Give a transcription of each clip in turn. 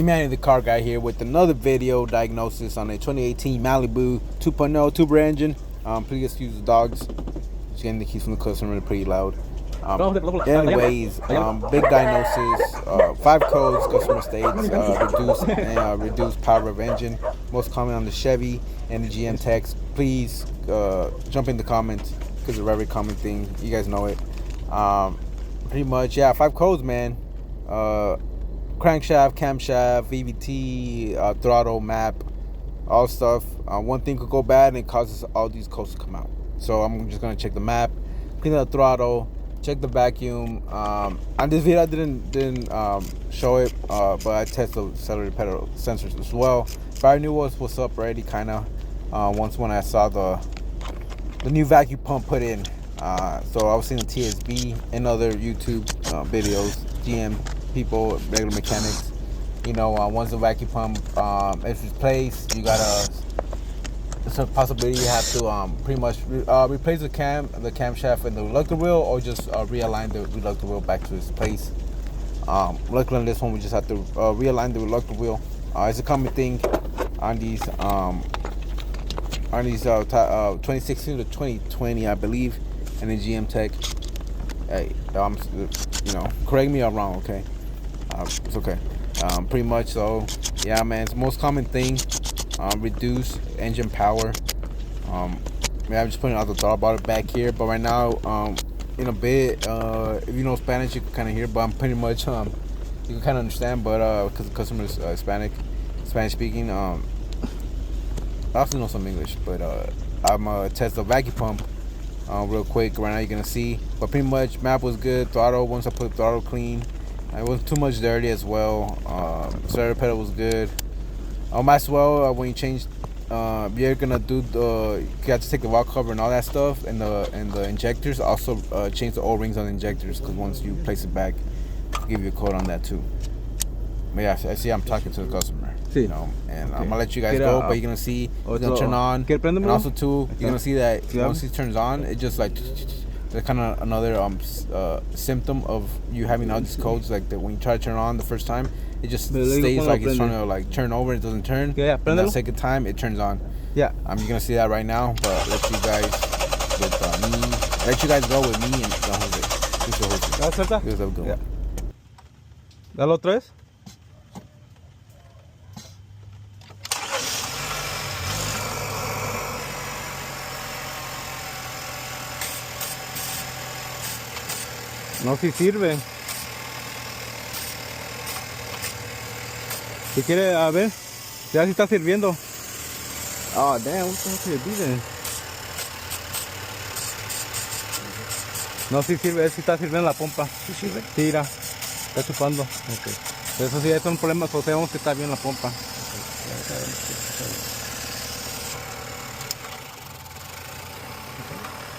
Emmanuel the car guy here with another video diagnosis on a 2018 Malibu 2.0 turbo engine. Please excuse the dogs. Just getting the keys from the customer, they're pretty loud. Anyways, big diagnosis, 5 codes, customer states, reduced power of engine, most common on the Chevy and the GM techs. Please jump in the comments because it's a very common thing. You guys know it. Pretty much, yeah, 5 codes, man. Crankshaft, camshaft, VVT, throttle, map, all stuff. One thing could go bad and it causes all these codes to come out. So I'm just gonna check the map, clean the throttle, check the vacuum. On this video I didn't show it, but I tested the accelerator pedal sensors as well. But I knew what's up already, kinda. Once when I saw the new vacuum pump put in. So I was seeing the TSB and other YouTube videos, GM people, regular mechanics. You know, once the vacuum pump is replaced, you gotta. It's a possibility you have to pretty much replace the camshaft and the reluctor wheel, or just realign the reluctor wheel back to its place. Luckily on this one, we just have to realign the reluctor wheel. It's a common thing on these 2016 to 2020, I believe, and the GM tech. Hey, you know, correct me if I'm wrong, okay? It's okay. Pretty much, so yeah, man, it's the most common thing. Reduce engine power. I'm just putting out the throttle bottle back here, but right now, in a bit, if you know Spanish, you can kind of hear, but I'm pretty much, you can kind of understand, but because the customer is Spanish speaking, I also know some English, but I'm gonna test the vacuum pump real quick. Right now you're gonna see, but pretty much map was good. Throttle, once I put the throttle clean, it wasn't too much dirty as well. Accelerator pedal was good. As well, when you change, you're gonna do you got to take the valve cover and all that stuff, and the injectors. Also change the O-rings on the injectors, because once you place it back, I'll give you a quote on that too. But yeah, I see I'm talking to the customer, you know, and I'm gonna let you guys go, but you're gonna see it's gonna turn on, and also too, you're gonna see that once it turns on, it just like it's kind of another symptom of you having all these codes, like that when you try to turn on the first time, it just stays like it's trying to like turn over, it doesn't turn. And the second time it turns on. Yeah. You're gonna see that right now, but let you guys go with me and Don Jose. This is a good one. Dale otra vez. No, si sirve. Si quiere, a ver, ya si está sirviendo. Oh, damn, what the heck did it? No, si sirve, si está sirviendo la pompa. ¿Sí sirve? Sí, mira, está chupando. Okay. Eso sí, es un problema, pues sabemos que está bien la pompa. Okay.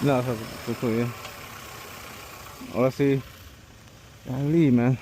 No, eso está bien. Ahora sí. Dale, man.